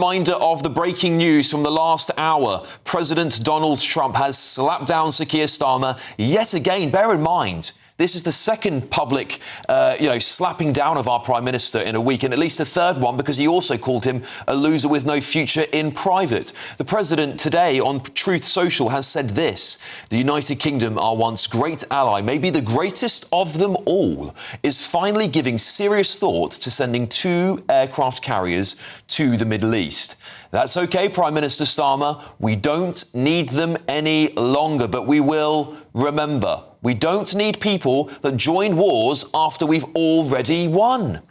reminder of the breaking news from the last hour. President Donald Trump has slapped down Sir Keir Starmer yet again. Bear in mind, this is the second public, slapping down of our Prime Minister in a week, and at least a third one because he also called him a loser with no future in private. The President today on Truth Social has said this: the United Kingdom, our once great ally, maybe the greatest of them all, is finally giving serious thought to sending 2 aircraft carriers to the Middle East. That's OK, Prime Minister Starmer. We don't need them any longer, but we will remember. We don't need people that join wars after we've already won.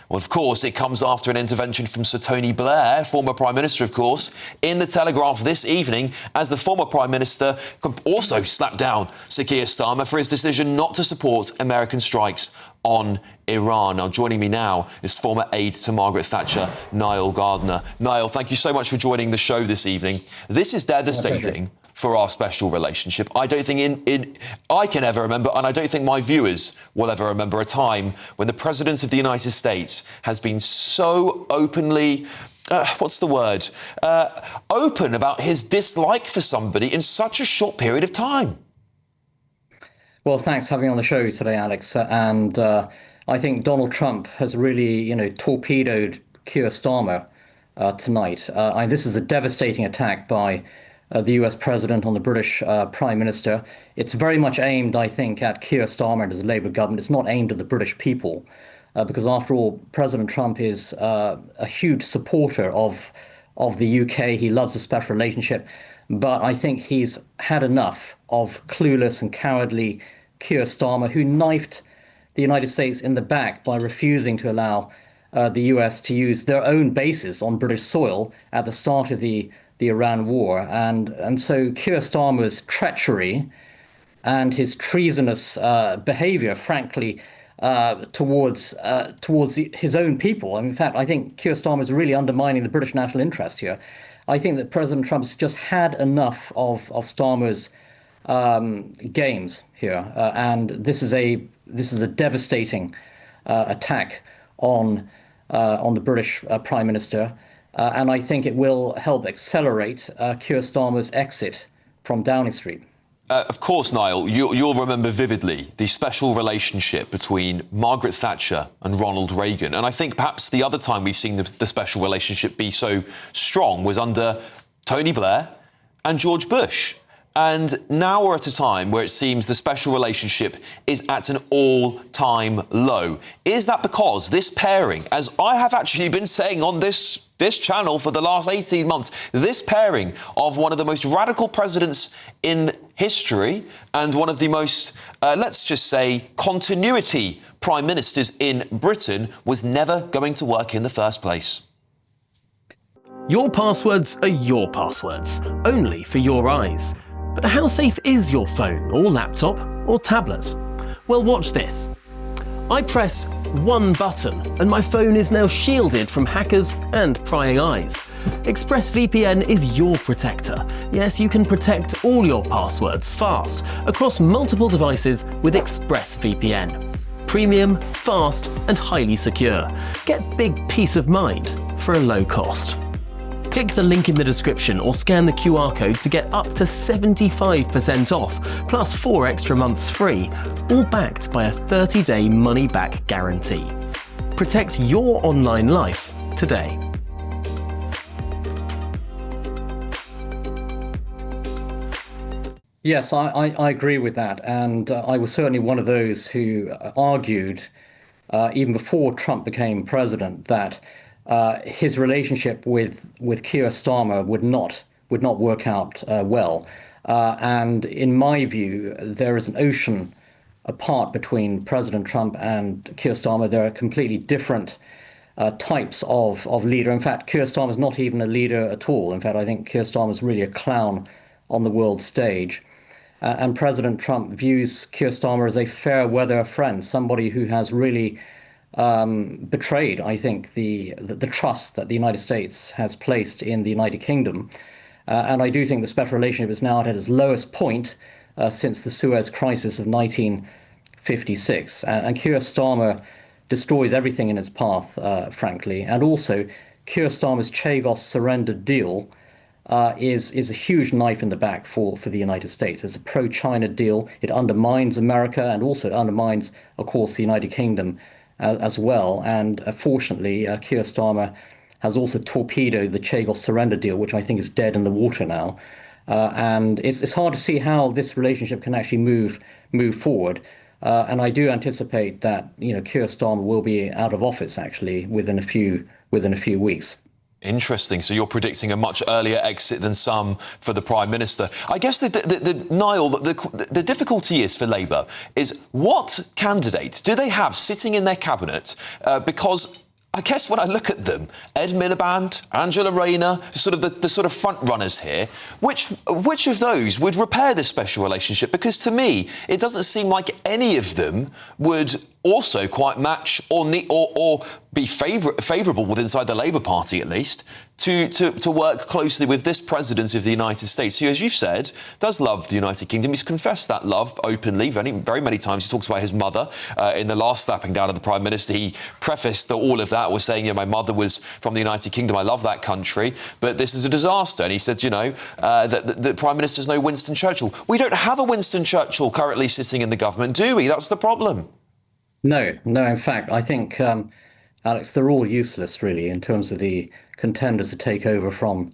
Well, of course, it comes after an intervention from Sir Tony Blair, former Prime Minister, of course, in the Telegraph this evening, as the former Prime Minister also slapped down Sir Keir Starmer for his decision not to support American strikes on Iran. Now, joining me now is former aide to Margaret Thatcher, Niall Gardiner. Niall, thank you so much for joining the show this evening. This is devastating for our special relationship. I don't think I can ever remember, and I don't think my viewers will ever remember, a time when the President of the United States has been so openly, open about his dislike for somebody in such a short period of time. Well, thanks for having me on the show today, Alex. And I think Donald Trump has really, torpedoed Keir Starmer tonight. This is a devastating attack by the US President on the British Prime Minister. It's very much aimed, I think, at Keir Starmer and his Labour government. It's not aimed at the British people, because after all, President Trump is a huge supporter of the UK. He loves a special relationship. But I think he's had enough of clueless and cowardly Keir Starmer, who knifed the United States in the back by refusing to allow the US to use their own bases on British soil at the start of the Iran war. And so Keir Starmer's treachery and his treasonous behavior, frankly, towards his own people. In fact, I think Keir Starmer is really undermining the British national interest here. I think that President Trump's just had enough of Starmer's games here, and this is a devastating attack on the British Prime Minister, and I think it will help accelerate Keir Starmer's exit from Downing Street. Of course, Niall, you'll remember vividly the special relationship between Margaret Thatcher and Ronald Reagan. And I think perhaps the other time we've seen the special relationship be so strong was under Tony Blair and George Bush. And now we're at a time where it seems the special relationship is at an all-time low. Is that because this pairing, as I have actually been saying on this channel for the last 18 months, this pairing of one of the most radical presidents in history and one of the most, let's just say, continuity prime ministers in Britain was never going to work in the first place? Your passwords are your passwords, only for your eyes. But how safe is your phone or laptop or tablet? Well, watch this. I press one button and my phone is now shielded from hackers and prying eyes. ExpressVPN is your protector. Yes, you can protect all your passwords fast across multiple devices with ExpressVPN. Premium, fast and highly secure. Get big peace of mind for a low cost. Click the link in the description or scan the QR code to get up to 75% off, plus 4 extra months free, all backed by a 30-day money-back guarantee. Protect your online life today. Yes, I agree with that. And I was certainly one of those who argued, even before Trump became president, that his relationship with Keir Starmer would not work out well. And in my view, there is an ocean apart between President Trump and Keir Starmer. There are completely different types of leader. In fact, Keir Starmer is not even a leader at all. In fact, I think Keir Starmer is really a clown on the world stage. And President Trump views Keir Starmer as a fair weather friend, somebody who has really betrayed, I think, the trust that the United States has placed in the United Kingdom. And I do think the special relationship is now at its lowest point since the Suez Crisis of 1956. And Keir Starmer destroys everything in its path, frankly. And also, Keir Starmer's Chagos surrender deal is a huge knife in the back for the United States. It's a pro-China deal. It undermines America and also it undermines, of course, the United Kingdom as well. And fortunately, Keir Starmer has also torpedoed the Chagos surrender deal, which I think is dead in the water now. And it's hard to see how this relationship can actually move forward. And I do anticipate that Keir Starmer will be out of office actually within a few weeks. Interesting. So you're predicting a much earlier exit than some for the Prime Minister. I guess Niall, the difficulty is for Labour is what candidates do they have sitting in their cabinet? Because I guess when I look at them, Ed Miliband, Angela Rayner, sort of the sort of front runners here, which of those would repair this special relationship? Because to me, it doesn't seem like any of them would also quite match or be favourable with inside the Labour Party, at least, to work closely with this President of the United States, who, as you've said, does love the United Kingdom. He's confessed that love openly very many times. He talks about his mother. In the last slapping down of the Prime Minister, he prefaced all of that with saying, my mother was from the United Kingdom. I love that country, but this is a disaster. And he said, that the Prime Minister's no Winston Churchill. We don't have a Winston Churchill currently sitting in the government, do we? That's the problem. No. In fact, I think, Alex, they're all useless, really, in terms of the contenders to take over from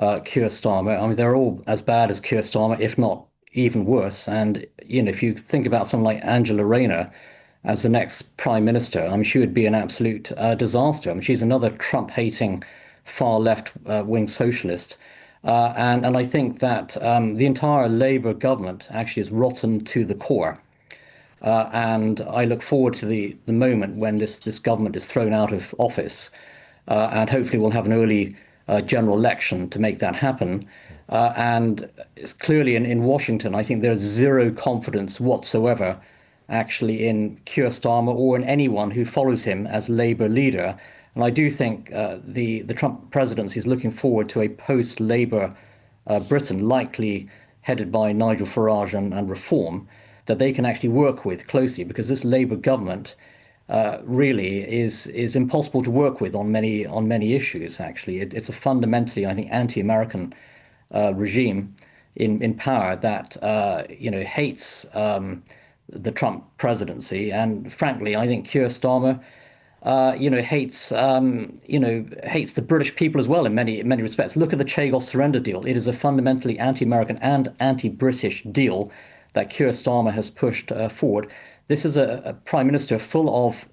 Keir Starmer. I mean, they're all as bad as Keir Starmer, if not even worse. And, if you think about someone like Angela Rayner as the next Prime Minister, I mean, she would be an absolute disaster. I mean, she's another Trump-hating, far left-wing socialist. And I think that the entire Labour government actually is rotten to the core. And I look forward to the moment when this government is thrown out of office, and hopefully we'll have an early general election to make that happen. And it's clearly in Washington, I think there's zero confidence whatsoever actually in Keir Starmer or in anyone who follows him as Labour leader. And I do think the Trump presidency is looking forward to a post-Labour Britain, likely headed by Nigel Farage and Reform, that they can actually work with closely, because this Labour government really is impossible to work with on many issues. Actually, it's a fundamentally, I think, anti-American regime in power that hates the Trump presidency, and frankly, I think Keir Starmer hates the British people as well in many respects. Look at the Chagos surrender deal. It is a fundamentally anti-American and anti-British deal that Keir Starmer has pushed forward. This is a prime minister full of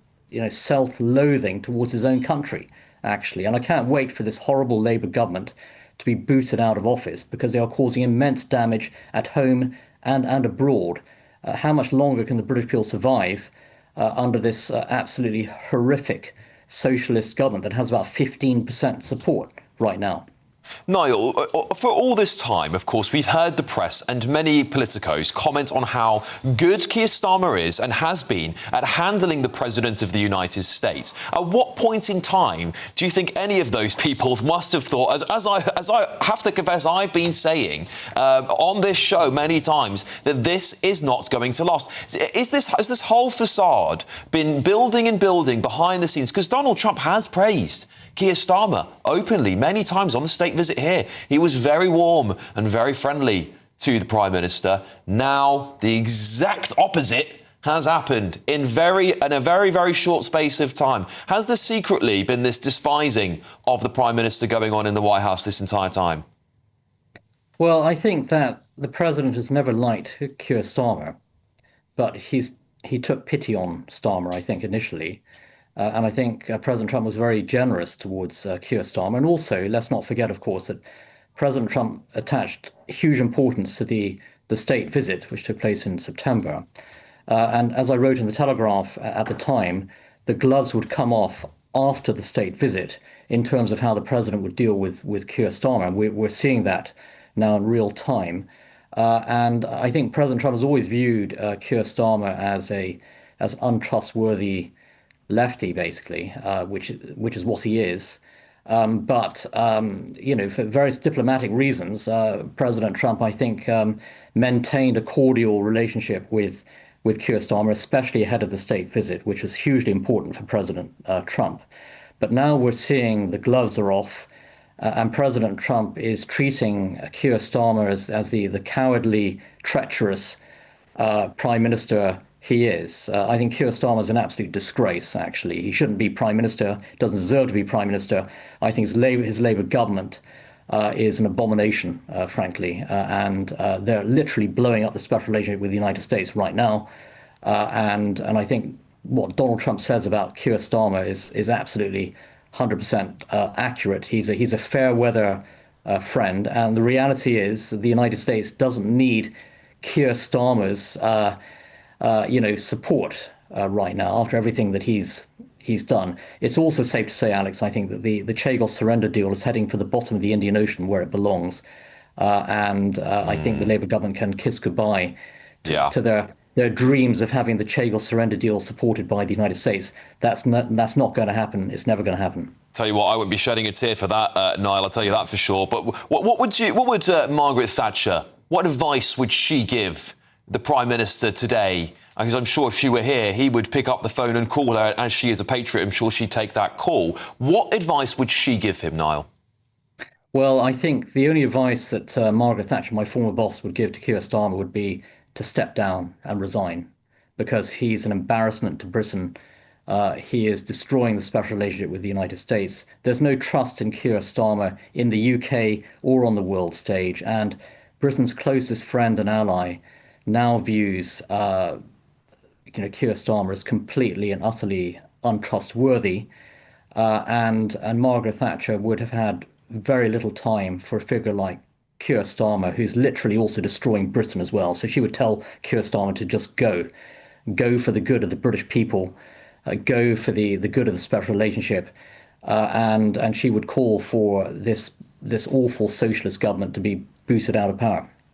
self-loathing towards his own country, actually. And I can't wait for this horrible Labour government to be booted out of office, because they are causing immense damage at home and abroad. How much longer can the British people survive under this absolutely horrific socialist government that has about 15% support right now? Niall, for all this time, of course, we've heard the press and many politicos comment on how good Keir Starmer is and has been at handling the President of the United States. At what point in time do you think any of those people must have thought, as I have to confess I've been saying on this show many times, that this is not going to last? Has this whole facade been building and building behind the scenes? Because Donald Trump has praised Keir Starmer openly many times on the state visit here. He was very warm and very friendly to the Prime Minister. Now the exact opposite has happened in a very, very short space of time. Has there secretly been this despising of the Prime Minister going on in the White House this entire time? Well, I think that the President has never liked Keir Starmer, but he took pity on Starmer, I think, initially. And I think President Trump was very generous towards Keir Starmer. And also, let's not forget, of course, that President Trump attached huge importance to the state visit, which took place in September. And as I wrote in the Telegraph at the time, the gloves would come off after the state visit in terms of how the president would deal with Keir Starmer. And we're seeing that now in real time. And I think President Trump has always viewed Keir Starmer as untrustworthy lefty, basically, which is what he is. But for various diplomatic reasons, President Trump, I think, maintained a cordial relationship with Keir Starmer, especially ahead of the state visit, which was hugely important for President Trump. But now we're seeing the gloves are off, and President Trump is treating Keir Starmer as the cowardly, treacherous prime minister he is. I think Keir Starmer is an absolute disgrace, actually. He shouldn't be prime minister, doesn't deserve to be prime minister. I think his Labour government is an abomination, frankly, and they're literally blowing up the special relationship with the United States right now. And I think what Donald Trump says about Keir Starmer is absolutely 100% accurate. He's a fair weather friend, and the reality is the United States doesn't need Keir Starmer's support right now after everything that he's done. It's also safe to say, Alex, I think that the Chagos surrender deal is heading for the bottom of the Indian Ocean where it belongs, and I think the Labour government can kiss goodbye to their dreams of having the Chagos surrender deal supported by the United States. That's not going to happen. It's never going to happen. Tell you what, I wouldn't be shedding a tear for that, Niall. I'll tell you that for sure. But what would Margaret Thatcher? What advice would she give the Prime Minister today? Because I'm sure if she were here, he would pick up the phone and call her. As she is a patriot, I'm sure she'd take that call. What advice would she give him, Niall? Well, I think the only advice that Margaret Thatcher, my former boss, would give to Keir Starmer would be to step down and resign, because he's an embarrassment to Britain. He is destroying the special relationship with the United States. There's no trust in Keir Starmer in the UK or on the world stage, and Britain's closest friend and ally now views Keir Starmer as completely and utterly untrustworthy, and Margaret Thatcher would have had very little time for a figure like Keir Starmer, who's literally also destroying Britain as well. So she would tell Keir Starmer to just go for the good of the British people, go for the good of the special relationship, and she would call for this awful socialist government to be booted out of power.